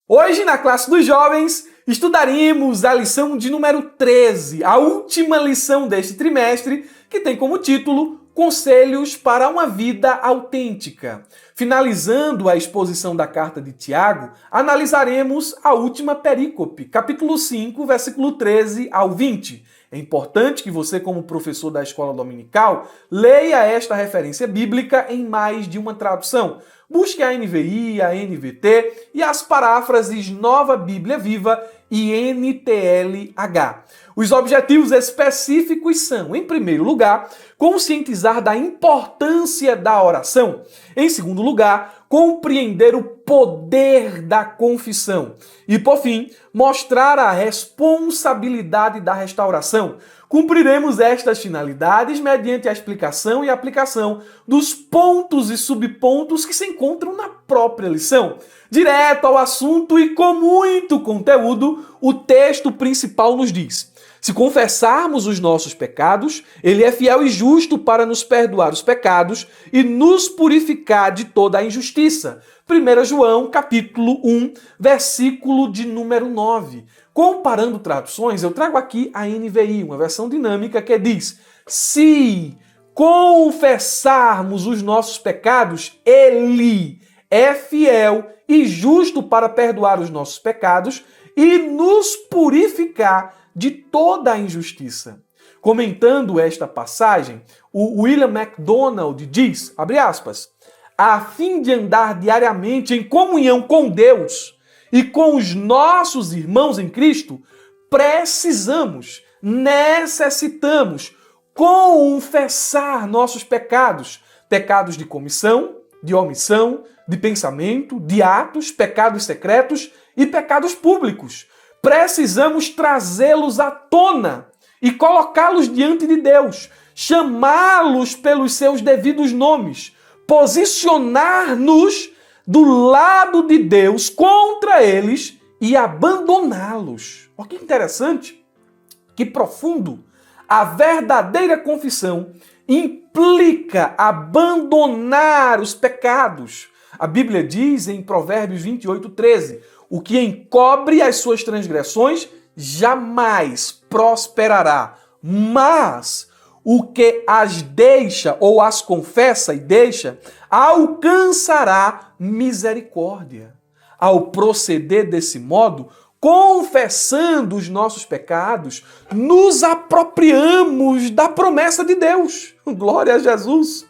Hoje, na classe dos jovens, estudaremos a lição de número 13, a última lição deste trimestre, que tem como título Conselhos para uma Vida Autêntica. Finalizando a exposição da carta de Tiago, analisaremos a última perícope, capítulo 5, versículo 13 ao 20. É importante que você, como professor da escola dominical, leia esta referência bíblica em mais de uma tradução. Busque a NVI, a NVT e as paráfrases Nova Bíblia Viva e NTLH. Os objetivos específicos são, em primeiro lugar, conscientizar da importância da oração. Em segundo lugar, compreender o poder da confissão. E, por fim, mostrar a responsabilidade da restauração. Cumpriremos estas finalidades mediante a explicação e aplicação dos pontos e subpontos que se encontram na própria lição. Direto ao assunto e com muito conteúdo, o texto principal nos diz: se confessarmos os nossos pecados, Ele é fiel e justo para nos perdoar os pecados e nos purificar de toda a injustiça. 1 João, capítulo 1, versículo de número 9. Comparando traduções, eu trago aqui a NVI, uma versão dinâmica que diz: se confessarmos os nossos pecados, Ele é fiel e justo para perdoar os nossos pecados e nos purificar de toda a injustiça. Comentando esta passagem, o William MacDonald diz, abre aspas, a fim de andar diariamente em comunhão com Deus e com os nossos irmãos em Cristo, necessitamos confessar nossos pecados, pecados de comissão, de omissão, de pensamento, de atos, pecados secretos e pecados públicos. Precisamos trazê-los à tona e colocá-los diante de Deus, chamá-los pelos seus devidos nomes, posicionar-nos do lado de Deus contra eles e abandoná-los. Olha que interessante, que profundo. A verdadeira confissão implica abandonar os pecados. A Bíblia diz em Provérbios 28:13, o que encobre as suas transgressões jamais prosperará, mas o que as deixa ou as confessa e deixa alcançará misericórdia. Ao proceder desse modo, confessando os nossos pecados, nos apropriamos da promessa de Deus, glória a Jesus,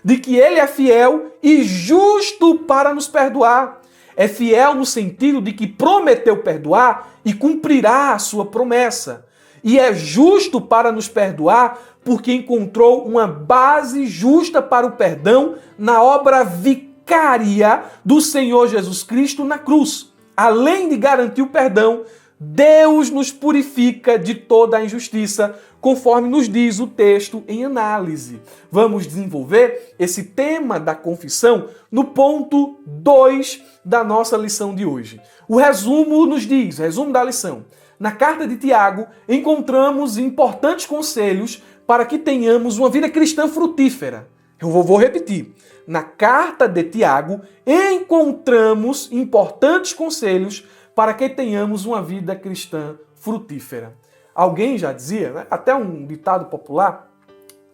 de que Ele é fiel e justo para nos perdoar. É fiel no sentido de que prometeu perdoar e cumprirá a sua promessa. E é justo para nos perdoar porque encontrou uma base justa para o perdão na obra vicária do Senhor Jesus Cristo na cruz. Além de garantir o perdão, Deus nos purifica de toda a injustiça, conforme nos diz o texto em análise. Vamos desenvolver esse tema da confissão no ponto 2 da nossa lição de hoje. O resumo nos diz, resumo da lição. Na carta de Tiago, encontramos importantes conselhos para que tenhamos uma vida cristã frutífera. Eu vou repetir. Na carta de Tiago, encontramos importantes conselhos para que tenhamos uma vida cristã frutífera. Alguém já dizia, né? Até um ditado popular,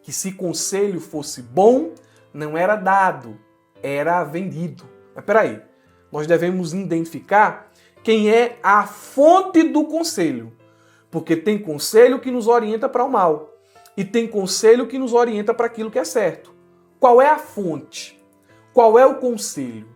que se conselho fosse bom, não era dado, era vendido. Mas peraí, nós devemos identificar quem é a fonte do conselho. Porque tem conselho que nos orienta para o mal e tem conselho que nos orienta para aquilo que é certo. Qual é a fonte? Qual é o conselho?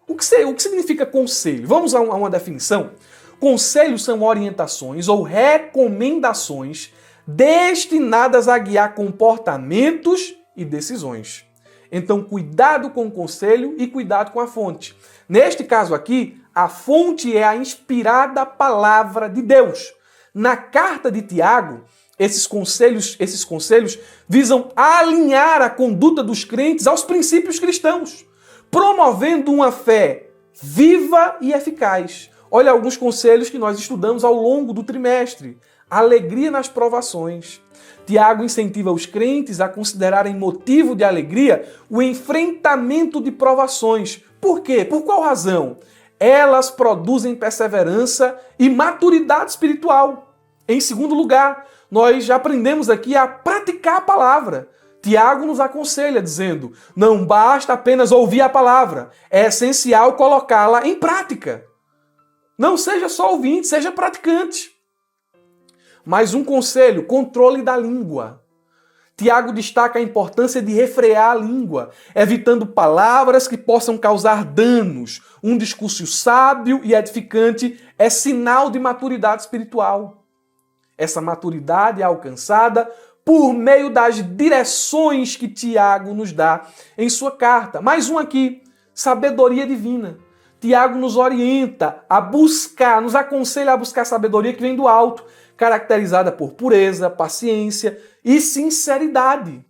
O que significa conselho? Vamos a uma definição? Conselhos são orientações ou recomendações destinadas a guiar comportamentos e decisões. Então, cuidado com o conselho e cuidado com a fonte. Neste caso aqui, a fonte é a inspirada palavra de Deus. Na carta de Tiago, esses conselhos visam alinhar a conduta dos crentes aos princípios cristãos, promovendo uma fé viva e eficaz. Olha alguns conselhos que nós estudamos ao longo do trimestre. Alegria nas provações. Tiago incentiva os crentes a considerarem motivo de alegria o enfrentamento de provações. Por quê? Por qual razão? elas produzem perseverança e maturidade espiritual. Em segundo lugar, nós já aprendemos aqui a praticar a palavra. Tiago nos aconselha dizendo, não basta apenas ouvir a palavra, é essencial colocá-la em prática. Não seja só ouvinte, seja praticante. Mais um conselho, controle da língua. Tiago destaca a importância de refrear a língua, evitando palavras que possam causar danos. Um discurso sábio e edificante é sinal de maturidade espiritual. Essa maturidade é alcançada por meio das direções que Tiago nos dá em sua carta. Mais um aqui, sabedoria divina. Tiago nos orienta a buscar, nos aconselha a buscar sabedoria que vem do alto, caracterizada por pureza, paciência e sinceridade.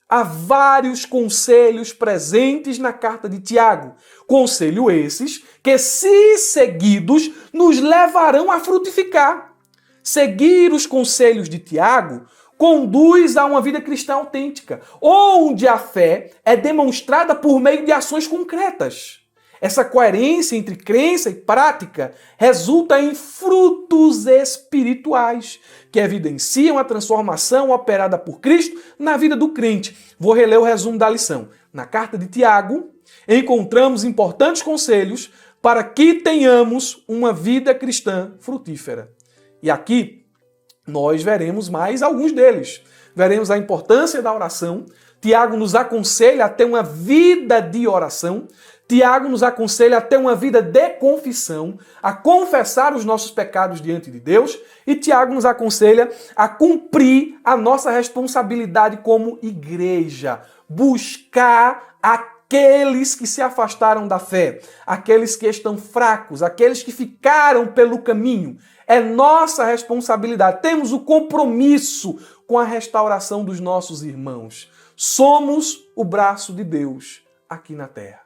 Há vários conselhos presentes na carta de Tiago. Conselho esses que, se seguidos, nos levarão a frutificar. Seguir os conselhos de Tiago conduz a uma vida cristã autêntica, onde a fé é demonstrada por meio de ações concretas. Essa coerência entre crença e prática resulta em frutos espirituais, que evidenciam a transformação operada por Cristo na vida do crente. Vou reler o resumo da lição. Na carta de Tiago, encontramos importantes conselhos para que tenhamos uma vida cristã frutífera. E aqui nós veremos mais alguns deles. Veremos a importância da oração. Tiago nos aconselha a ter uma vida de oração. Tiago nos aconselha a ter uma vida de confissão, a confessar os nossos pecados diante de Deus. E Tiago nos aconselha a cumprir a nossa responsabilidade como igreja. Buscar aqueles que se afastaram da fé, aqueles que estão fracos, aqueles que ficaram pelo caminho. É nossa responsabilidade. Temos o compromisso com a restauração dos nossos irmãos. Somos o braço de Deus aqui na terra.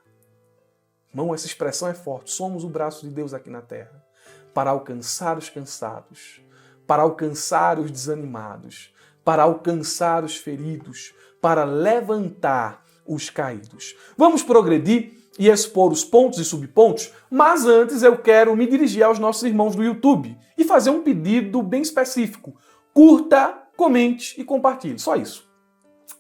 Irmão, essa expressão é forte. Somos o braço de Deus aqui na terra para alcançar os cansados, para alcançar os desanimados, para alcançar os feridos, para levantar os caídos. Vamos progredir e expor os pontos e subpontos, mas antes eu quero me dirigir aos nossos irmãos do YouTube e fazer um pedido bem específico. Curta, comente e compartilhe. Só isso.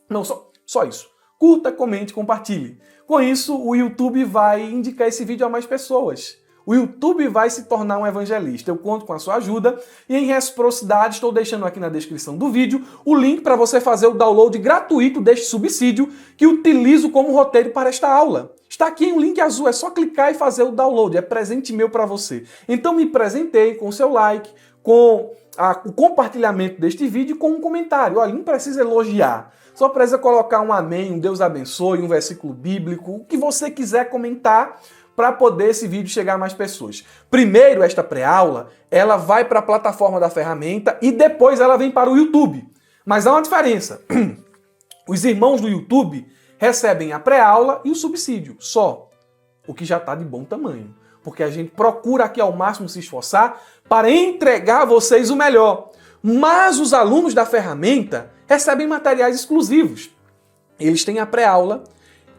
Não, só isso. Curta, comente e compartilhe. Com isso, o YouTube vai indicar esse vídeo a mais pessoas. O YouTube vai se tornar um evangelista. Eu conto com a sua ajuda e, em reciprocidade, estou deixando aqui na descrição do vídeo o link para você fazer o download gratuito deste subsídio que utilizo como roteiro para esta aula. Está aqui em um link azul, é só clicar e fazer o download. É presente meu para você. Então me presenteie com seu like, com o compartilhamento deste vídeo e com um comentário. Olha, não precisa elogiar. Só precisa colocar um amém, um Deus abençoe, um versículo bíblico, o que você quiser comentar para poder esse vídeo chegar a mais pessoas. Primeiro, esta pré-aula, ela vai para a plataforma da ferramenta e depois ela vem para o YouTube. Mas há uma diferença. Os irmãos do YouTube recebem a pré-aula e o subsídio, só. O que já está de bom tamanho. Porque a gente procura aqui ao máximo se esforçar para entregar a vocês o melhor. Mas os alunos da ferramenta recebem materiais exclusivos. Eles têm a pré-aula,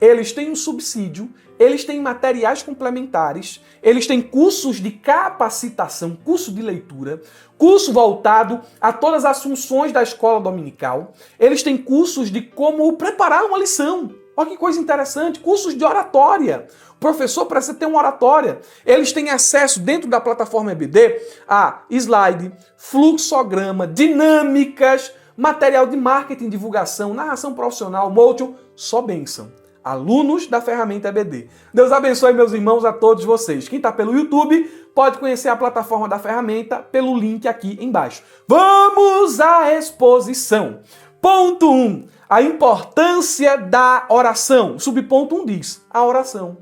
eles têm um subsídio, eles têm materiais complementares, eles têm cursos de capacitação, curso de leitura, curso voltado a todas as funções da escola dominical, eles têm cursos de como preparar uma lição. Olha que coisa interessante, cursos de oratória. O professor precisa ter uma oratória. Eles têm acesso dentro da plataforma EBD a slide, fluxograma, dinâmicas, material de marketing, divulgação, narração profissional, motion, só bênção. Alunos da ferramenta EBD. Deus abençoe, meus irmãos, a todos vocês. Quem está pelo YouTube pode conhecer a plataforma da ferramenta pelo link aqui embaixo. Vamos à exposição. Ponto 1. A importância da oração. Subponto 1 diz, a oração.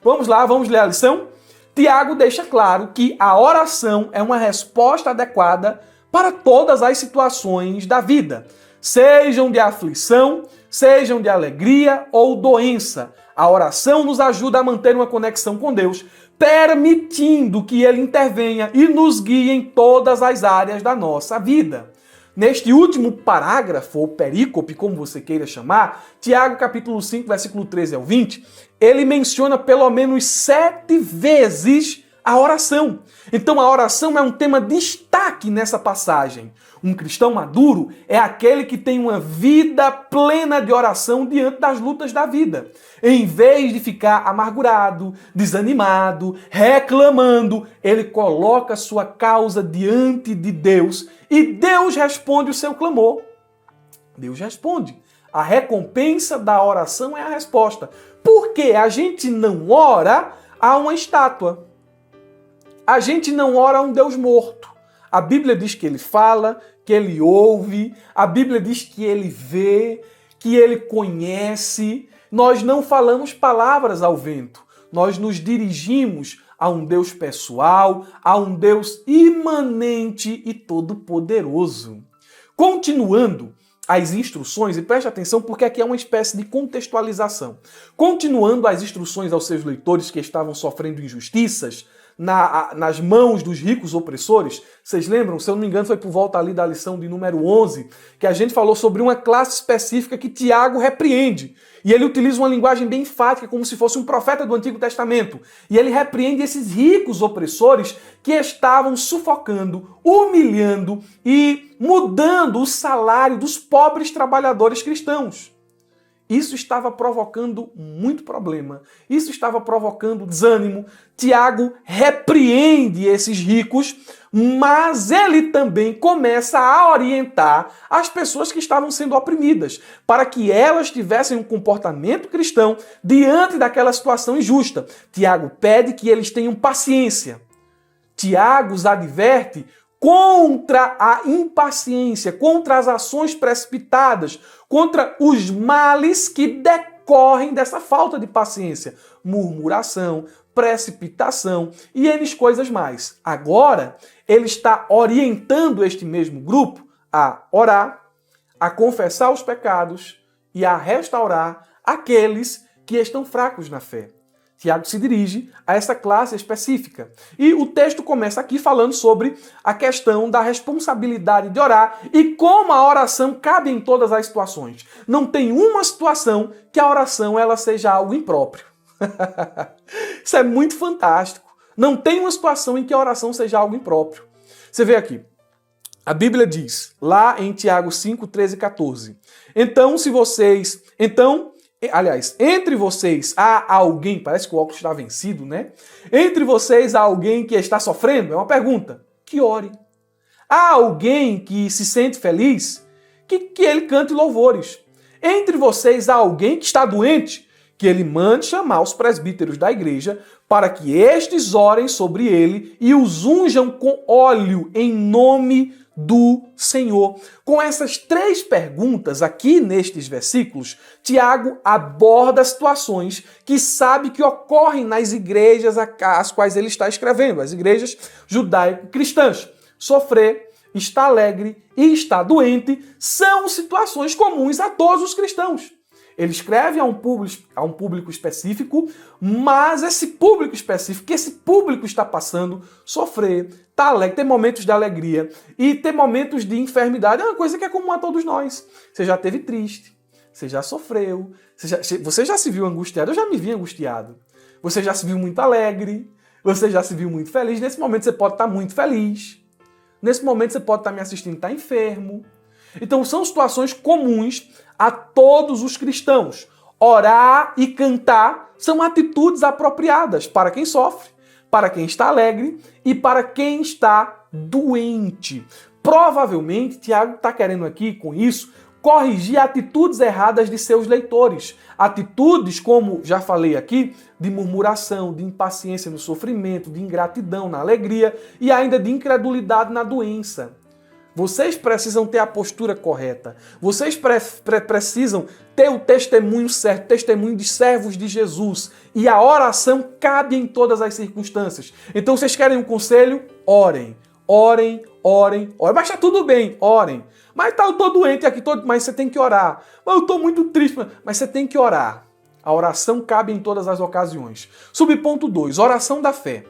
Vamos lá, vamos ler a lição? Tiago deixa claro que a oração é uma resposta adequada para todas as situações da vida, sejam de aflição, sejam de alegria ou doença. A oração nos ajuda a manter uma conexão com Deus, permitindo que Ele intervenha e nos guie em todas as áreas da nossa vida. Neste último parágrafo, ou perícope, como você queira chamar, Tiago capítulo 5, versículo 13 ao 20, ele menciona pelo menos 7 vezes a oração. Então a oração é um tema de destaque nessa passagem. Um cristão maduro é aquele que tem uma vida plena de oração diante das lutas da vida. Em vez de ficar amargurado, desanimado, reclamando, ele coloca sua causa diante de Deus e Deus responde o seu clamor. Deus responde. A recompensa da oração é a resposta. Porque a gente não ora a uma estátua. A gente não ora a um Deus morto. A Bíblia diz que ele fala, que ele ouve, a Bíblia diz que ele vê, que ele conhece. Nós não falamos palavras ao vento. Nós nos dirigimos a um Deus pessoal, a um Deus imanente e todo-poderoso. Continuando as instruções, e preste atenção porque aqui é uma espécie de contextualização. Continuando as instruções aos seus leitores que estavam sofrendo injustiças, nas mãos dos ricos opressores. Vocês lembram? Se eu não me engano, foi por volta ali da lição de número 11, que a gente falou sobre uma classe específica que Tiago repreende. E ele utiliza uma linguagem bem enfática, como se fosse um profeta do Antigo Testamento. E ele repreende esses ricos opressores que estavam sufocando, humilhando e mudando o salário dos pobres trabalhadores cristãos. Isso estava provocando muito problema. Isso estava provocando desânimo. Tiago repreende esses ricos, mas ele também começa a orientar as pessoas que estavam sendo oprimidas, para que elas tivessem um comportamento cristão diante daquela situação injusta. Tiago pede que eles tenham paciência. Tiago os adverte contra a impaciência, contra as ações precipitadas, contra os males que decorrem dessa falta de paciência, murmuração, precipitação e N coisas mais. Agora, ele está orientando este mesmo grupo a orar, a confessar os pecados e a restaurar aqueles que estão fracos na fé. Tiago se dirige a essa classe específica. E o texto começa aqui falando sobre a questão da responsabilidade de orar e como a oração cabe em todas as situações. Não tem uma situação que a oração ela seja algo impróprio. Isso é muito fantástico. Não tem uma situação em que a oração seja algo impróprio. Você vê aqui, a Bíblia diz, lá em Tiago 5, 13 e 14, entre vocês há alguém, parece que o óculos está vencido, né? Entre vocês há alguém que está sofrendo? É uma pergunta. Que ore. Há alguém que se sente feliz? Que ele cante louvores. Entre vocês há alguém que está doente? Que ele mande chamar os presbíteros da igreja para que estes orem sobre ele e os unjam com óleo em nome do Senhor. Com essas 3 perguntas aqui nestes versículos, Tiago aborda situações que sabe que ocorrem nas igrejas às quais ele está escrevendo, as igrejas judaico-cristãs. Sofrer, estar alegre e estar doente são situações comuns a todos os cristãos. Ele escreve a um público específico, mas esse público específico que esse público está passando, sofrer, tá alegre, ter momentos de alegria e ter momentos de enfermidade é uma coisa que é comum a todos nós. Você já esteve triste, você já sofreu, você já se viu angustiado, eu já me vi angustiado. Você já se viu muito alegre, você já se viu muito feliz. Nesse momento você pode estar muito feliz. Nesse momento você pode estar me assistindo e estar enfermo. Então são situações comuns a todos os cristãos. Orar e cantar são atitudes apropriadas para quem sofre, para quem está alegre e para quem está doente. Provavelmente, Tiago está querendo aqui, com isso, corrigir atitudes erradas de seus leitores. Atitudes, como já falei aqui, de murmuração, de impaciência no sofrimento, de ingratidão na alegria e ainda de incredulidade na doença. Vocês precisam ter a postura correta. Vocês precisam ter o testemunho certo, testemunho de servos de Jesus. E a oração cabe em todas as circunstâncias. Então, vocês querem um conselho? Orem. Orem, orem, orem. Mas está tudo bem, orem. Mas eu estou doente aqui, mas você tem que orar. Mas eu estou muito triste, mas você tem que orar. A oração cabe em todas as ocasiões. Subponto 2, oração da fé.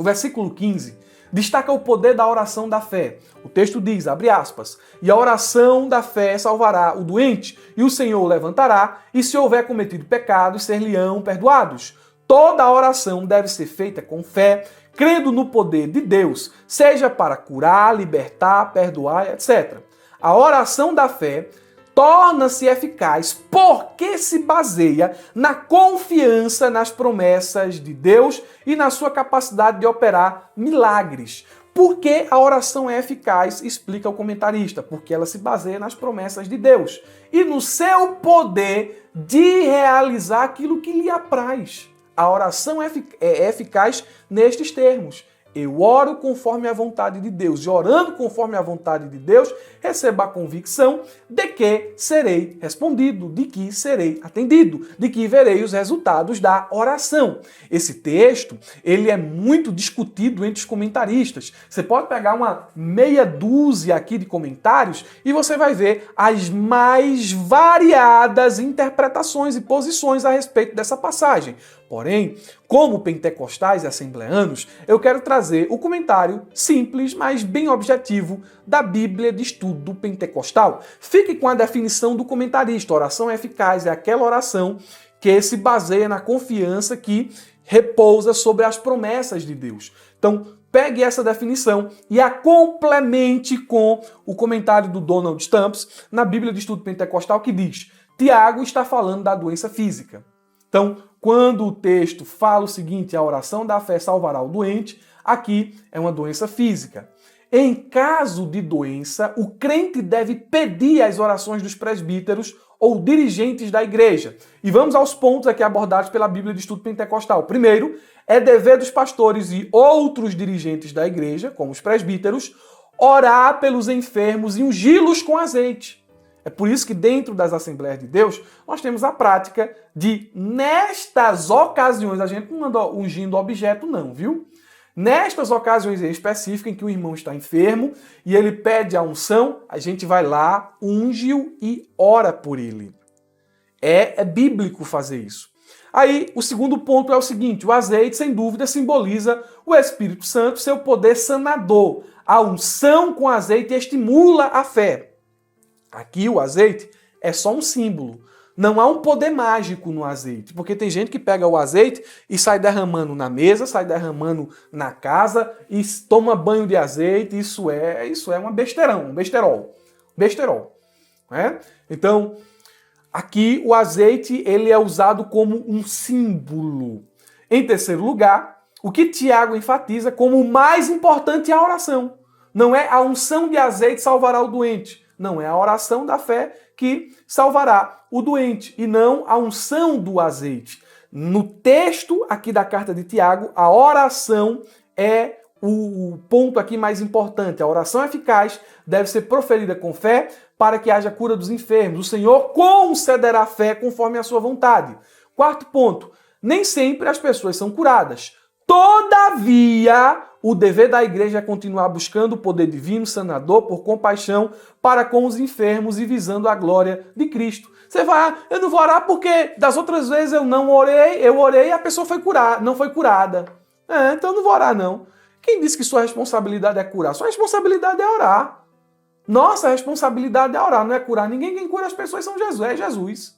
O versículo 15 destaca o poder da oração da fé. O texto diz, abre aspas, e a oração da fé salvará o doente, e o Senhor o levantará, e se houver cometido pecados, ser-lhe-ão perdoados. Toda a oração deve ser feita com fé, crendo no poder de Deus, seja para curar, libertar, perdoar, etc. A oração da fé torna-se eficaz porque se baseia na confiança nas promessas de Deus e na sua capacidade de operar milagres. Por que a oração é eficaz? Explica o comentarista. Porque ela se baseia nas promessas de Deus e no seu poder de realizar aquilo que lhe apraz. A oração é eficaz nestes termos. Eu oro conforme a vontade de Deus. E orando conforme a vontade de Deus, recebo a convicção de que serei respondido, de que serei atendido, de que verei os resultados da oração. Esse texto, ele é muito discutido entre os comentaristas. Você pode pegar uma meia dúzia aqui de comentários e você vai ver as mais variadas interpretações e posições a respeito dessa passagem. Porém, como pentecostais e assembleanos, eu quero trazer o comentário simples, mas bem objetivo da Bíblia de Estudo Pentecostal. Fique com a definição do comentarista. Oração eficaz é aquela oração que se baseia na confiança que repousa sobre as promessas de Deus. Então, pegue essa definição e a complemente com o comentário do Donald Stamps na Bíblia de Estudo Pentecostal que diz: Tiago está falando da doença física. Então, quando o texto fala o seguinte, a oração da fé salvará o doente, aqui é uma doença física. Em caso de doença, o crente deve pedir as orações dos presbíteros ou dirigentes da igreja. E vamos aos pontos aqui abordados pela Bíblia de Estudo Pentecostal. Primeiro, é dever dos pastores e outros dirigentes da igreja, como os presbíteros, orar pelos enfermos e ungí-los com azeite. É por isso que dentro das Assembleias de Deus, nós temos a prática de, nestas ocasiões, a gente não anda ungindo objeto não, viu? Nestas ocasiões específicas em que o irmão está enfermo e ele pede a unção, a gente vai lá, unge-o e ora por ele. É bíblico fazer isso. Aí, o segundo ponto é o seguinte, o azeite, sem dúvida, simboliza o Espírito Santo, seu poder sanador. A unção com azeite estimula a fé. Aqui o azeite é só um símbolo. Não há um poder mágico no azeite, porque tem gente que pega o azeite e sai derramando na mesa, sai derramando na casa e toma banho de azeite. Isso é um besterol. Né? Então, aqui o azeite ele é usado como um símbolo. Em terceiro lugar, o que Tiago enfatiza como o mais importante é a oração. Não é a unção de azeite salvará o doente. Não, é a oração da fé que salvará o doente e não a unção do azeite. No texto aqui da carta de Tiago, a oração é o ponto aqui mais importante. A oração eficaz deve ser proferida com fé para que haja cura dos enfermos. O Senhor concederá fé conforme a sua vontade. Quarto ponto, nem sempre as pessoas são curadas. Todavia, o dever da igreja é continuar buscando o poder divino, sanador, por compaixão para com os enfermos e visando a glória de Cristo. Você vai, eu não vou orar porque das outras vezes eu não orei, eu orei e a pessoa foi curada, não foi curada. Então eu não vou orar não. Quem disse que sua responsabilidade é curar? Sua responsabilidade é orar. Nossa responsabilidade é orar, não é curar ninguém. Quem cura as pessoas são Jesus, é Jesus.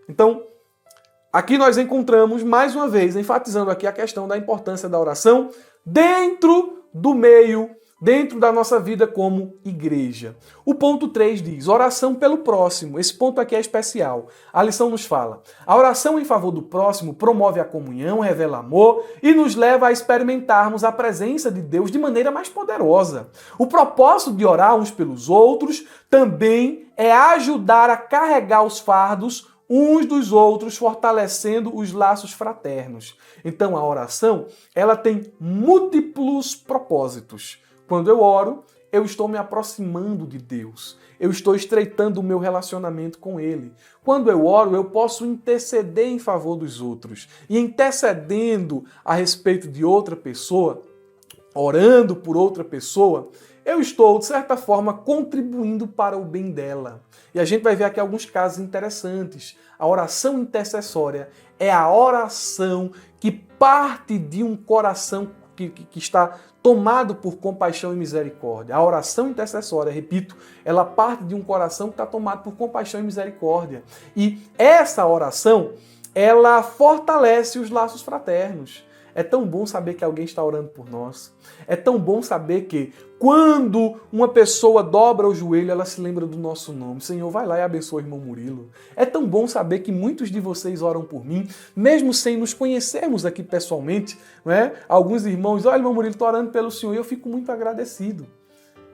Então, aqui nós encontramos, mais uma vez, enfatizando aqui a questão da importância da oração dentro do meio, dentro da nossa vida como igreja. O ponto 3 diz, oração pelo próximo. Esse ponto aqui é especial. A lição nos fala, a oração em favor do próximo promove a comunhão, revela amor e nos leva a experimentarmos a presença de Deus de maneira mais poderosa. O propósito de orar uns pelos outros também é ajudar a carregar os fardos uns dos outros, fortalecendo os laços fraternos. Então a oração, ela tem múltiplos propósitos. Quando eu oro, eu estou me aproximando de Deus. Eu estou estreitando o meu relacionamento com Ele. Quando eu oro, eu posso interceder em favor dos outros. E intercedendo a respeito de outra pessoa, orando por outra pessoa, eu estou, de certa forma, contribuindo para o bem dela. E a gente vai ver aqui alguns casos interessantes. A oração intercessória é a oração que parte de um coração que está tomado por compaixão e misericórdia. A oração intercessória, repito, ela parte de um coração que está tomado por compaixão e misericórdia. E essa oração, ela fortalece os laços fraternos. É tão bom saber que alguém está orando por nós. É tão bom saber que quando uma pessoa dobra o joelho, ela se lembra do nosso nome. Senhor, vai lá e abençoa o irmão Murilo. É tão bom saber que muitos de vocês oram por mim, mesmo sem nos conhecermos aqui pessoalmente, não é? Alguns irmãos, olha, irmão Murilo, estou orando pelo Senhor, e eu fico muito agradecido.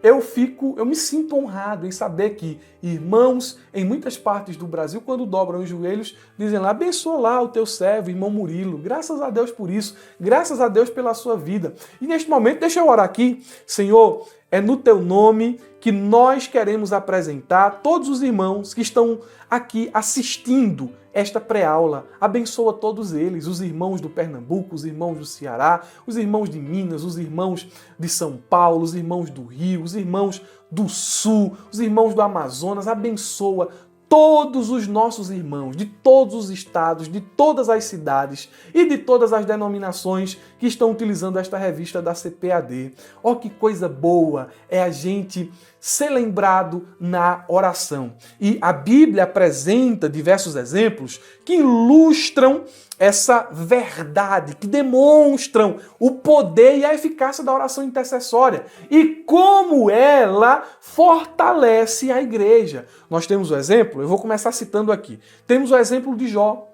Eu me sinto honrado em saber que irmãos em muitas partes do Brasil, quando dobram os joelhos, dizem lá, abençoa lá o teu servo, irmão Murilo. Graças a Deus por isso. Graças a Deus pela sua vida. E neste momento, deixa eu orar aqui. Senhor, é no teu nome que nós queremos apresentar todos os irmãos que estão aqui assistindo esta pré-aula. Abençoa todos eles, os irmãos do Pernambuco, os irmãos do Ceará, os irmãos de Minas, os irmãos de São Paulo, os irmãos do Rio, os irmãos do Sul, os irmãos do Amazonas. Abençoa todos os nossos irmãos de todos os estados, de todas as cidades e de todas as denominações que estão utilizando esta revista da CPAD. Oh, que coisa boa é a gente ser lembrado na oração. E a Bíblia apresenta diversos exemplos que ilustram essa verdade, que demonstram o poder e a eficácia da oração intercessória e como ela fortalece a igreja. Nós temos o exemplo, eu vou começar citando aqui. Temos o exemplo de Jó,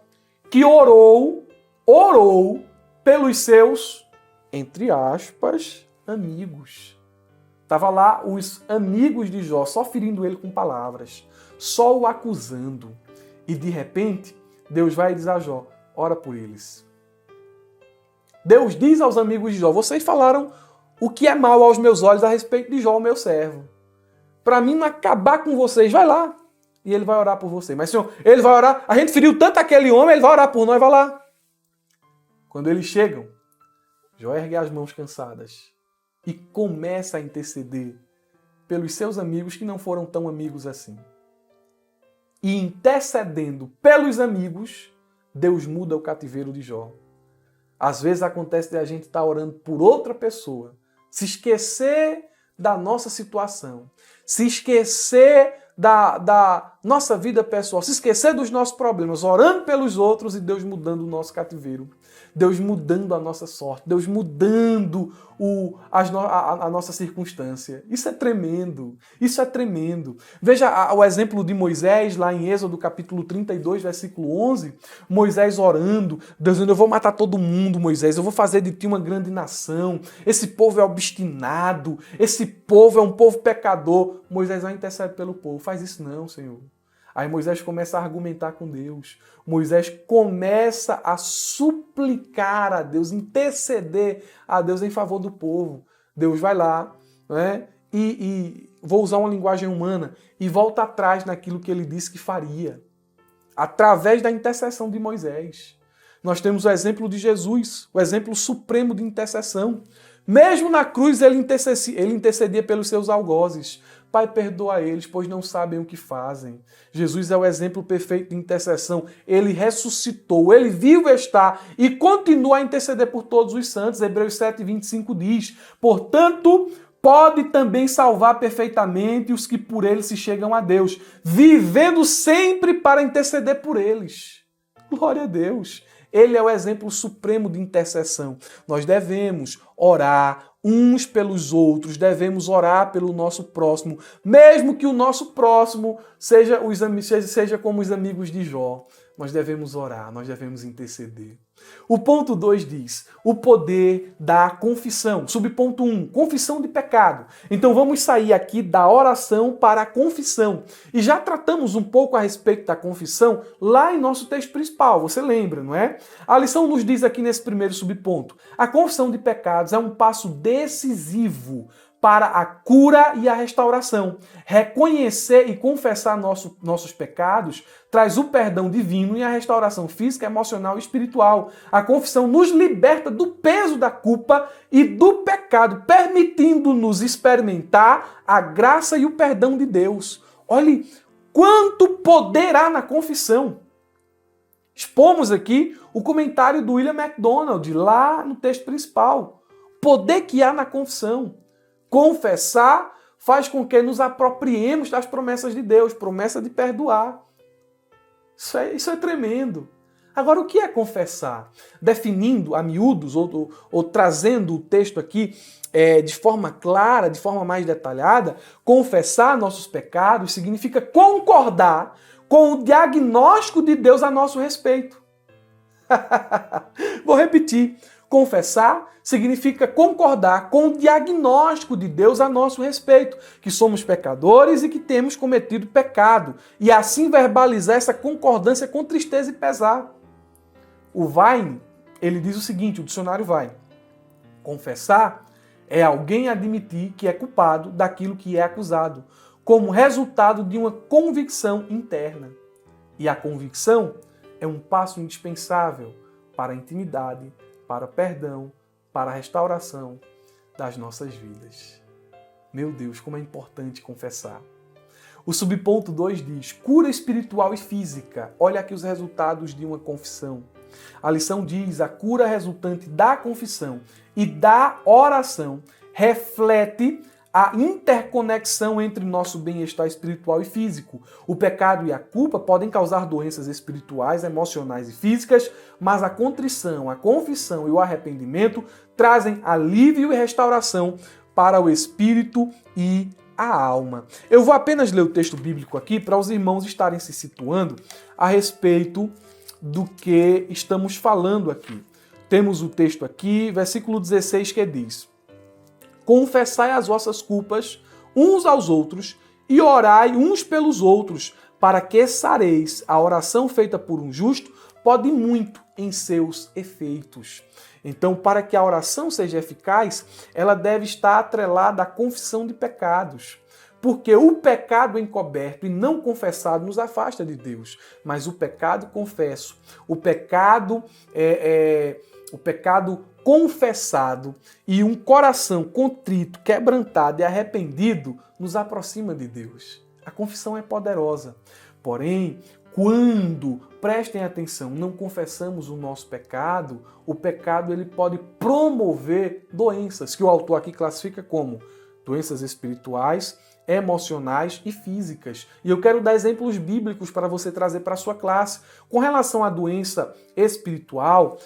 que orou pelos seus, entre aspas, amigos. Estava lá os amigos de Jó só ferindo ele com palavras, só o acusando. E de repente, Deus vai e diz a Jó, ora por eles. Deus diz aos amigos de Jó, vocês falaram o que é mal aos meus olhos a respeito de Jó, o meu servo. Para mim não acabar com vocês, vai lá. E ele vai orar por você. Mas, Senhor, ele vai orar, a gente feriu tanto aquele homem, ele vai orar por nós, vai lá. Quando eles chegam, Jó ergue as mãos cansadas e começa a interceder pelos seus amigos que não foram tão amigos assim. E intercedendo pelos amigos, Deus muda o cativeiro de Jó. Às vezes acontece de a gente estar orando por outra pessoa, se esquecer da nossa situação, se esquecer da nossa vida pessoal, se esquecer dos nossos problemas, orando pelos outros e Deus mudando o nosso cativeiro. Deus mudando a nossa sorte, Deus mudando a nossa circunstância. Isso é tremendo, isso é tremendo. Veja o exemplo de Moisés, lá em Êxodo capítulo 32, versículo 11, Moisés orando, Deus dizendo, eu vou matar todo mundo, Moisés, eu vou fazer de ti uma grande nação, esse povo é obstinado, esse povo é um povo pecador. Moisés vai interceder pelo povo, faz isso não, Senhor. Aí Moisés começa a argumentar com Deus. Moisés começa a suplicar a Deus, interceder a Deus em favor do povo. Deus vai lá, né? E vou usar uma linguagem humana, e volta atrás naquilo que ele disse que faria. Através da intercessão de Moisés. Nós temos o exemplo de Jesus, o exemplo supremo de intercessão. Mesmo na cruz ele intercedia pelos seus algozes. Pai, perdoa eles, pois não sabem o que fazem. Jesus é o exemplo perfeito de intercessão. Ele ressuscitou, ele vivo está e continua a interceder por todos os santos. Hebreus 7:25 diz, portanto, pode também salvar perfeitamente os que por ele se chegam a Deus, vivendo sempre para interceder por eles. Glória a Deus. Ele é o exemplo supremo de intercessão. Nós devemos orar uns pelos outros, devemos orar pelo nosso próximo, mesmo que o nosso próximo seja como os amigos de Jó. Nós devemos orar, nós devemos interceder. O ponto 2 diz, o poder da confissão. Subponto 1, confissão de pecado. Então vamos sair aqui da oração para a confissão. E já tratamos um pouco a respeito da confissão lá em nosso texto principal, você lembra, não é? A lição nos diz aqui nesse primeiro subponto, a confissão de pecados é um passo decisivo para a cura e a restauração. Reconhecer e confessar nossos pecados traz o perdão divino e a restauração física, emocional e espiritual. A confissão nos liberta do peso da culpa e do pecado, permitindo-nos experimentar a graça e o perdão de Deus. Olhe quanto poder há na confissão. Expomos aqui o comentário do William MacDonald, lá no texto principal. Poder que há na confissão. Confessar faz com que nos apropriemos das promessas de Deus, promessa de perdoar. Isso é tremendo. Agora, o que é confessar? Definindo a miúdos, ou trazendo o texto aqui de forma clara, de forma mais detalhada, confessar nossos pecados significa concordar com o diagnóstico de Deus a nosso respeito. Vou repetir. Confessar significa concordar com o diagnóstico de Deus a nosso respeito, que somos pecadores e que temos cometido pecado, e assim verbalizar essa concordância com tristeza e pesar. O Vine, ele diz o seguinte, o dicionário Vine: confessar é alguém admitir que é culpado daquilo que é acusado, como resultado de uma convicção interna. E a convicção é um passo indispensável para a intimidade, para perdão, para a restauração das nossas vidas. Meu Deus, como é importante confessar. O subponto 2 diz: cura espiritual e física. Olha aqui os resultados de uma confissão. A lição diz: a cura resultante da confissão e da oração reflete a interconexão entre nosso bem-estar espiritual e físico. O pecado e a culpa podem causar doenças espirituais, emocionais e físicas, mas a contrição, a confissão e o arrependimento trazem alívio e restauração para o espírito e a alma. Eu vou apenas ler o texto bíblico aqui para os irmãos estarem se situando a respeito do que estamos falando aqui. Temos o texto aqui, versículo 16, que diz: confessai as vossas culpas uns aos outros e orai uns pelos outros, para que sareis. A oração feita por um justo pode muito em seus efeitos. Então, para que a oração seja eficaz, ela deve estar atrelada à confissão de pecados. Porque o pecado encoberto e não confessado nos afasta de Deus. Mas o pecado confesso, o pecado confessado e um coração contrito, quebrantado e arrependido nos aproxima de Deus. A confissão é poderosa. Porém, quando, prestem atenção, não confessamos o nosso pecado, o pecado ele pode promover doenças, que o autor aqui classifica como doenças espirituais, emocionais e físicas. E eu quero dar exemplos bíblicos para você trazer para a sua classe. Com relação à doença espiritual,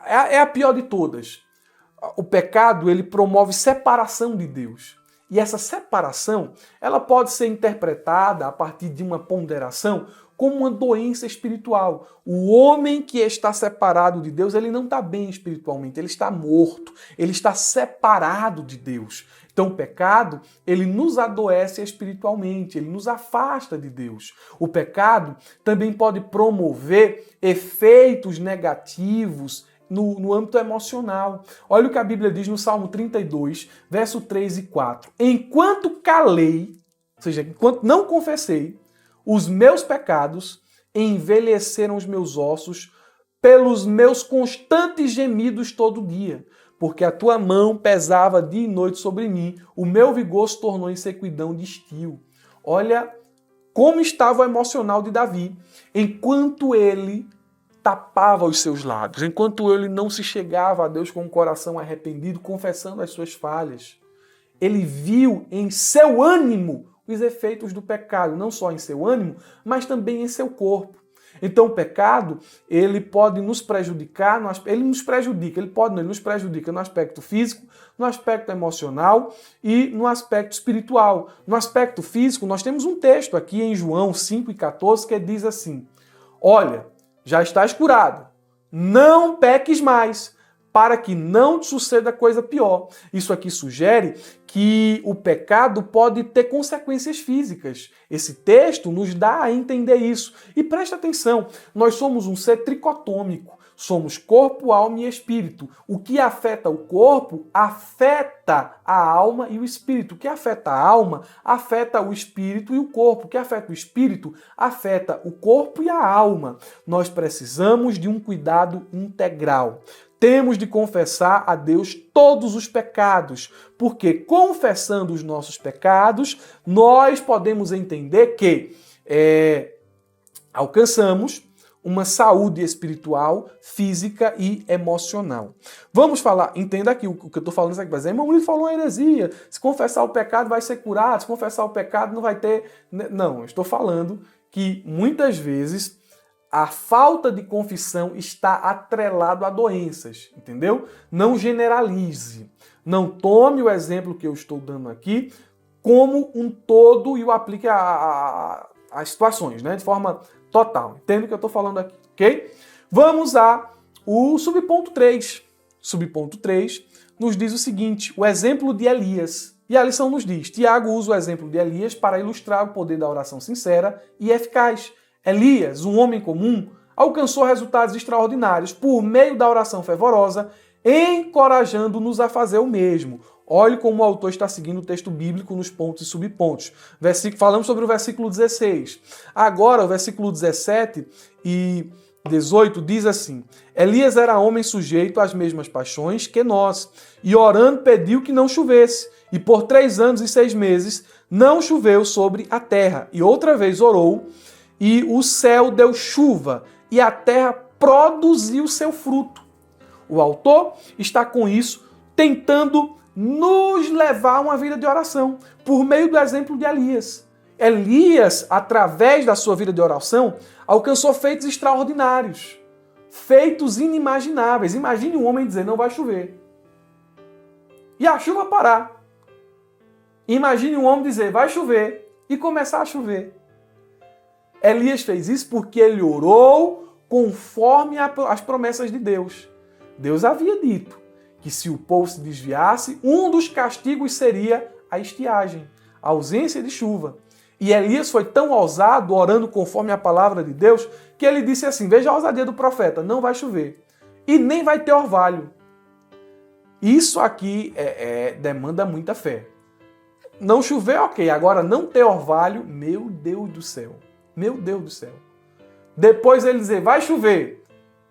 é a pior de todas. O pecado, ele promove separação de Deus. E essa separação, ela pode ser interpretada a partir de uma ponderação como uma doença espiritual. O homem que está separado de Deus, ele não está bem espiritualmente, ele está morto, ele está separado de Deus. Então o pecado, ele nos adoece espiritualmente, ele nos afasta de Deus. O pecado também pode promover efeitos negativos no âmbito emocional. Olha o que a Bíblia diz no Salmo 32, verso 3 e 4. Enquanto calei, ou seja, enquanto não confessei, os meus pecados envelheceram os meus ossos pelos meus constantes gemidos todo dia. Porque a tua mão pesava dia e noite sobre mim, o meu vigor se tornou em sequidão de estio. Olha como estava o emocional de Davi, enquanto ele tapava os seus lábios, enquanto ele não se chegava a Deus com o coração arrependido, confessando as suas falhas. Ele viu em seu ânimo os efeitos do pecado, não só em seu ânimo, mas também em seu corpo. Então o pecado, ele pode nos prejudicar, ele nos prejudica no aspecto físico, no aspecto emocional e no aspecto espiritual. No aspecto físico, nós temos um texto aqui em João 5:14 que diz assim: olha, já estás curado, não peques mais, para que não te suceda coisa pior. Isso aqui sugere que o pecado pode ter consequências físicas. Esse texto nos dá a entender isso. E preste atenção, nós somos um ser tricotômico. Somos corpo, alma e espírito. O que afeta o corpo, afeta a alma e o espírito. O que afeta a alma, afeta o espírito e o corpo. O que afeta o espírito, afeta o corpo e a alma. Nós precisamos de um cuidado integral. Temos de confessar a Deus todos os pecados, porque confessando os nossos pecados, nós podemos entender que alcançamos uma saúde espiritual, física e emocional. Vamos falar, entenda aqui o que eu estou falando isso aqui, mas irmão, ele falou uma heresia, se confessar o pecado vai ser curado, se confessar o pecado não vai ter... Não, eu estou falando que muitas vezes a falta de confissão está atrelado a doenças, entendeu? Não generalize, não tome o exemplo que eu estou dando aqui como um todo e o aplique a situações, né? De forma total. Entende o que eu estou falando aqui, ok? Vamos ao subponto 3. Subponto 3 nos diz o seguinte, o exemplo de Elias. E a lição nos diz, Tiago usa o exemplo de Elias para ilustrar o poder da oração sincera e eficaz. Elias, um homem comum, alcançou resultados extraordinários por meio da oração fervorosa, encorajando-nos a fazer o mesmo. Olhe como o autor está seguindo o texto bíblico nos pontos e subpontos. Falamos sobre o versículo 16. Agora, o versículo 17 e 18 diz assim, Elias era homem sujeito às mesmas paixões que nós, e orando pediu que não chovesse, e por 3 anos e 6 meses não choveu sobre a terra. E outra vez orou, e o céu deu chuva, e a terra produziu seu fruto. O autor está com isso tentando nos levar a uma vida de oração, por meio do exemplo de Elias. Elias, através da sua vida de oração, alcançou feitos extraordinários, feitos inimagináveis. Imagine um homem dizer, não vai chover, e a chuva parar. Imagine um homem dizer, vai chover, e começar a chover. Elias fez isso porque ele orou conforme as promessas de Deus. Deus havia dito que se o povo se desviasse, um dos castigos seria a estiagem, a ausência de chuva. E Elias foi tão ousado, orando conforme a palavra de Deus, que ele disse assim, veja a ousadia do profeta, não vai chover e nem vai ter orvalho. Isso aqui demanda muita fé. Não chover, ok, agora não ter orvalho, meu Deus do céu. Meu Deus do céu. Depois ele dizer, vai chover.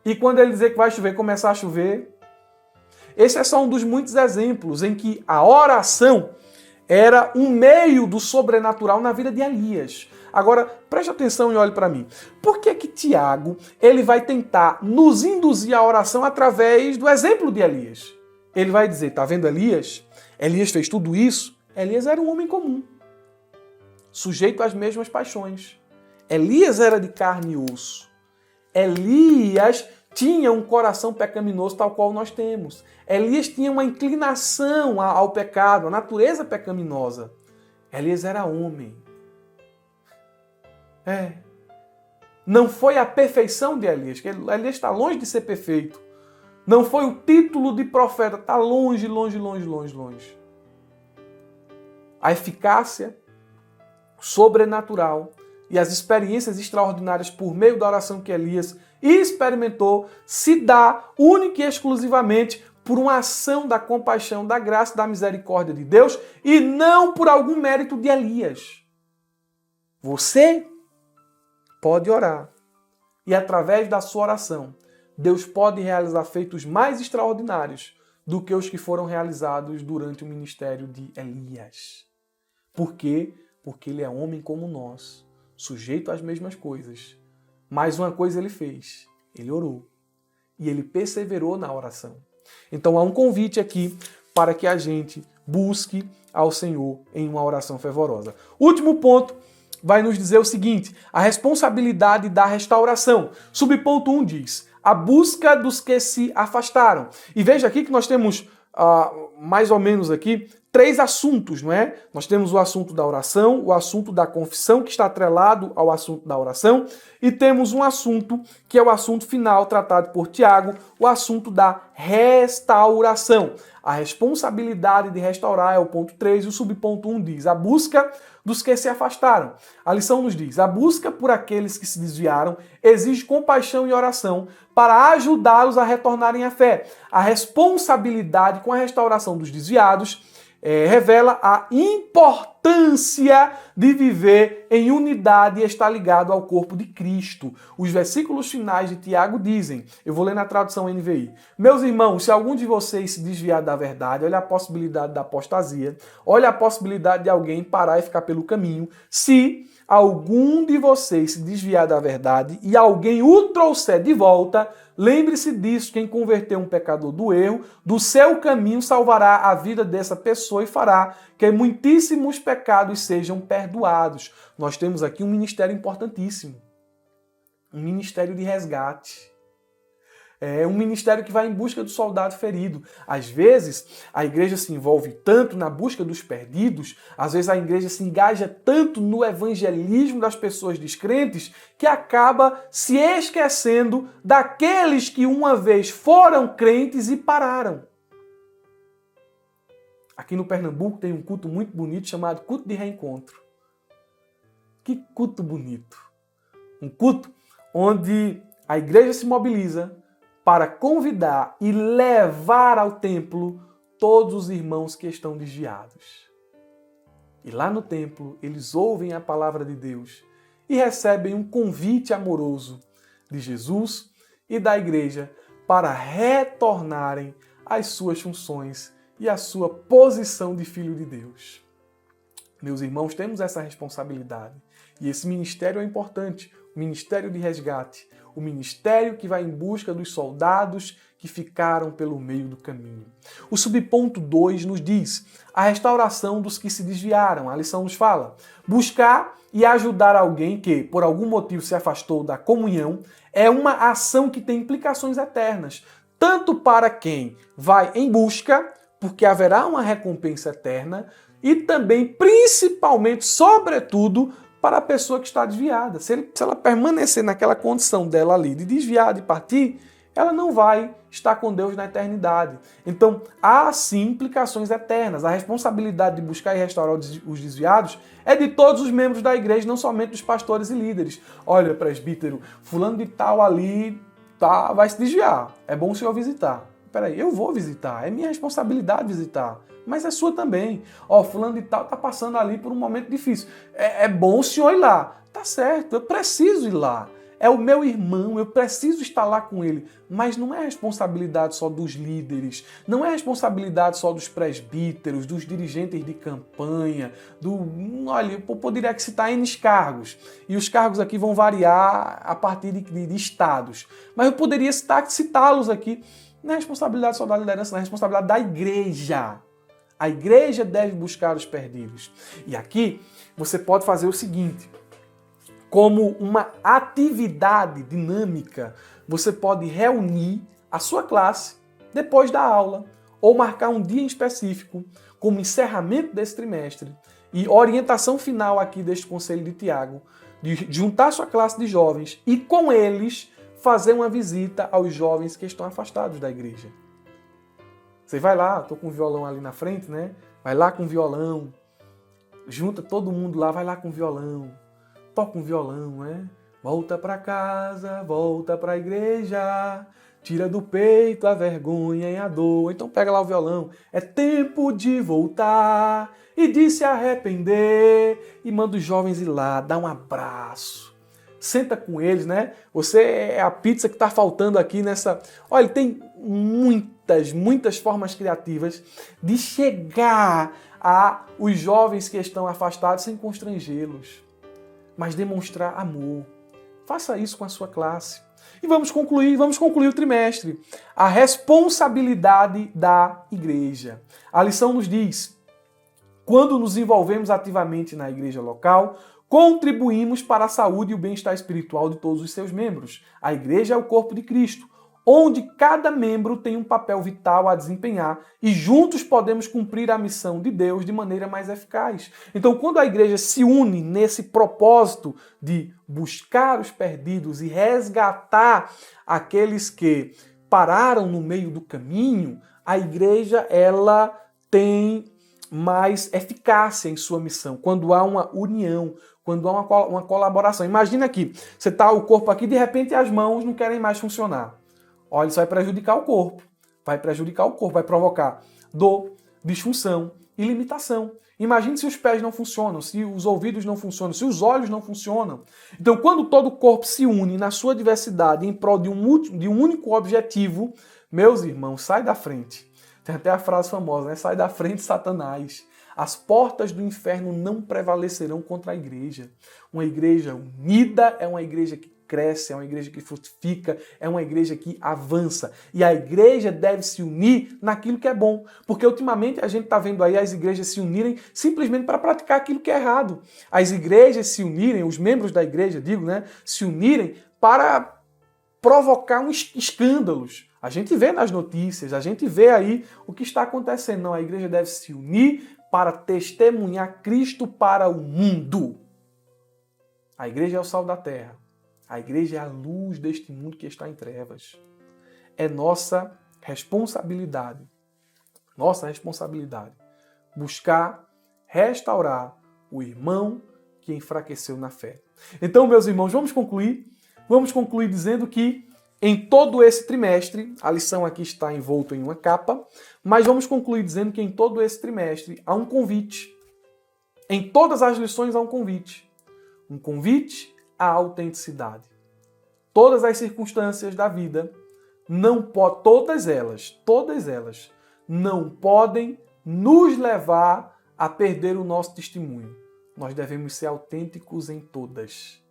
E quando ele dizer que vai chover, começar a chover. Esse é só um dos muitos exemplos em que a oração era um meio do sobrenatural na vida de Elias. Agora, preste atenção e olhe para mim. Por que Tiago ele vai tentar nos induzir à oração através do exemplo de Elias? Ele vai dizer, tá vendo Elias? Elias fez tudo isso. Elias era um homem comum, sujeito às mesmas paixões. Elias era de carne e osso. Elias tinha um coração pecaminoso tal qual nós temos. Elias tinha uma inclinação ao pecado, a natureza pecaminosa. Elias era homem. Não foi a perfeição de Elias, que Elias está longe de ser perfeito. Não foi o título de profeta, está longe, longe, longe, longe, longe. A eficácia sobrenatural e as experiências extraordinárias por meio da oração que Elias experimentou se dá única e exclusivamente por uma ação da compaixão, da graça, da misericórdia de Deus e não por algum mérito de Elias. Você pode orar e através da sua oração Deus pode realizar feitos mais extraordinários do que os que foram realizados durante o ministério de Elias. Por quê? Porque ele é homem como nós, sujeito às mesmas coisas. Mas uma coisa ele fez, ele orou. E ele perseverou na oração. Então há um convite aqui para que a gente busque ao Senhor em uma oração fervorosa. Último ponto vai nos dizer o seguinte, a responsabilidade da restauração. Subponto 1 diz, a busca dos que se afastaram. E veja aqui que nós temos mais ou menos aqui 3 assuntos, não é? Nós temos o assunto da oração, o assunto da confissão, que está atrelado ao assunto da oração, e temos um assunto que é o assunto final tratado por Tiago, o assunto da restauração. A responsabilidade de restaurar é o ponto 3, e o subponto 1 diz, a busca dos que se afastaram. A lição nos diz, a busca por aqueles que se desviaram exige compaixão e oração para ajudá-los a retornarem à fé. A responsabilidade com a restauração dos desviados revela a importância de viver em unidade e estar ligado ao corpo de Cristo. Os versículos finais de Tiago dizem, eu vou ler na tradução NVI, meus irmãos, se algum de vocês se desviar da verdade, olha a possibilidade da apostasia, olha a possibilidade de alguém parar e ficar pelo caminho, se algum de vocês se desviar da verdade e alguém o trouxer de volta, lembre-se disso, quem converter um pecador do erro, do seu caminho salvará a vida dessa pessoa e fará que muitíssimos pecados sejam perdoados. Nós temos aqui um ministério importantíssimo, um ministério de resgate. É um ministério que vai em busca do soldado ferido. Às vezes, a igreja se envolve tanto na busca dos perdidos, às vezes a igreja se engaja tanto no evangelismo das pessoas descrentes, que acaba se esquecendo daqueles que uma vez foram crentes e pararam. Aqui no Pernambuco tem um culto muito bonito chamado culto de reencontro. Que culto bonito! Um culto onde a igreja se mobiliza para convidar e levar ao templo todos os irmãos que estão desviados. E lá no templo, eles ouvem a palavra de Deus e recebem um convite amoroso de Jesus e da igreja para retornarem às suas funções e à sua posição de filho de Deus. Meus irmãos, temos essa responsabilidade. E esse ministério é importante, o ministério de resgate, o ministério que vai em busca dos soldados que ficaram pelo meio do caminho. O subponto 2 nos diz a restauração dos que se desviaram. A lição nos fala: buscar e ajudar alguém que, por algum motivo, se afastou da comunhão é uma ação que tem implicações eternas, tanto para quem vai em busca, porque haverá uma recompensa eterna, e também, principalmente, sobretudo, para a pessoa que está desviada. Se ela permanecer naquela condição dela ali, de desviar, de partir, ela não vai estar com Deus na eternidade. Então, há sim implicações eternas. A responsabilidade de buscar e restaurar os desviados é de todos os membros da igreja, não somente dos pastores e líderes. Olha, presbítero, fulano de tal ali vai se desviar. É bom o senhor visitar. Peraí, eu vou visitar, é minha responsabilidade visitar, mas é sua também. Ó, fulano de tal tá passando ali por um momento difícil. É bom o senhor ir lá. Tá certo, eu preciso ir lá. É o meu irmão, eu preciso estar lá com ele. Mas não é responsabilidade só dos líderes, não é responsabilidade só dos presbíteros, dos dirigentes de campanha, olha, eu poderia citar N cargos, e os cargos aqui vão variar a partir de estados. Mas eu poderia citá-los aqui. Não é responsabilidade só da liderança, não é responsabilidade da igreja. A igreja deve buscar os perdidos. E aqui você pode fazer o seguinte: como uma atividade dinâmica, você pode reunir a sua classe depois da aula, ou marcar um dia em específico, como encerramento desse trimestre, e orientação final aqui deste conselho de Tiago, de juntar sua classe de jovens e com eles fazer uma visita aos jovens que estão afastados da igreja. Você vai lá, estou com o violão ali na frente, né? Vai lá com o violão, junta todo mundo lá, vai lá com o violão, toca um violão, né? Volta para casa, volta para a igreja, tira do peito a vergonha e a dor. Então pega lá o violão, é tempo de voltar e de se arrepender, e manda os jovens ir lá, dá um abraço. Senta com eles, né? Você é a pizza que está faltando aqui nessa... Olha, tem muitas formas criativas de chegar a os jovens que estão afastados sem constrangê-los, mas demonstrar amor. Faça isso com a sua classe. E vamos concluir o trimestre. A responsabilidade da igreja. A lição nos diz: quando nos envolvemos ativamente na igreja local, contribuímos para a saúde e o bem-estar espiritual de todos os seus membros. A igreja é o corpo de Cristo, onde cada membro tem um papel vital a desempenhar e juntos podemos cumprir a missão de Deus de maneira mais eficaz. Então, quando a igreja se une nesse propósito de buscar os perdidos e resgatar aqueles que pararam no meio do caminho, a igreja ela tem mais eficácia em sua missão, quando há uma união, quando há uma colaboração. Imagina aqui, você está o corpo aqui, de repente as mãos não querem mais funcionar. Olha, isso vai prejudicar o corpo, vai provocar dor, disfunção. e limitação. Imagine se os pés não funcionam, se os ouvidos não funcionam, se os olhos não funcionam. Então, quando todo o corpo se une na sua diversidade em prol de um único objetivo, meus irmãos, sai da frente. Tem até a frase famosa, né? Sai da frente, Satanás. As portas do inferno não prevalecerão contra a igreja. Uma igreja unida é uma igreja que cresce, é uma igreja que frutifica, é uma igreja que avança. E a igreja deve se unir naquilo que é bom. Porque ultimamente a gente está vendo aí as igrejas se unirem simplesmente para praticar aquilo que é errado. As igrejas se unirem, os membros da igreja, digo, né? Se unirem para provocar uns escândalos. A gente vê nas notícias, a gente vê aí o que está acontecendo. Não, a igreja deve se unir para testemunhar Cristo para o mundo. A igreja é o sal da terra. A igreja é a luz deste mundo que está em trevas. É nossa responsabilidade buscar restaurar o irmão que enfraqueceu na fé. Então, meus irmãos, vamos concluir dizendo que em todo esse trimestre, a lição aqui está envolta em uma capa, mas vamos concluir dizendo que em todo esse trimestre há um convite. Em todas as lições há um convite. Um convite à autenticidade. Todas as circunstâncias da vida, todas elas, não podem nos levar a perder o nosso testemunho. Nós devemos ser autênticos em todas,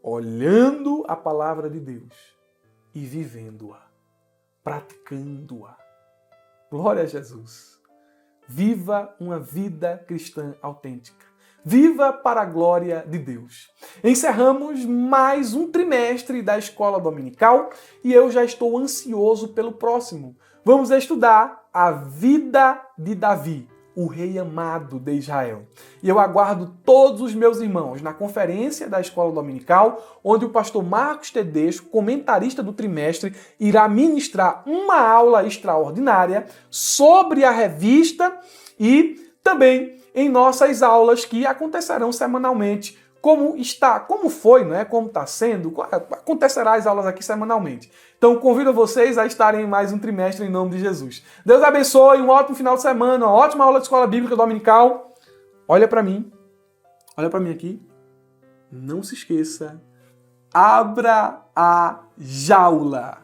olhando a palavra de Deus e vivendo-a, praticando-a. Glória a Jesus. Viva uma vida cristã autêntica. Viva para a glória de Deus. Encerramos mais um trimestre da Escola Dominical e eu já estou ansioso pelo próximo. Vamos estudar a vida de Davi, o rei amado de Israel. E eu aguardo todos os meus irmãos na conferência da Escola Dominical, onde o pastor Marcos Tedesco, comentarista do trimestre, irá ministrar uma aula extraordinária sobre a revista e também em nossas aulas que acontecerão semanalmente. Como foi, não é? Como está sendo, acontecerá as aulas aqui semanalmente. Então convido vocês a estarem em mais um trimestre em nome de Jesus. Deus abençoe, um ótimo final de semana, uma ótima aula de Escola Bíblica Dominical. Olha para mim aqui. Não se esqueça, abra a jaula.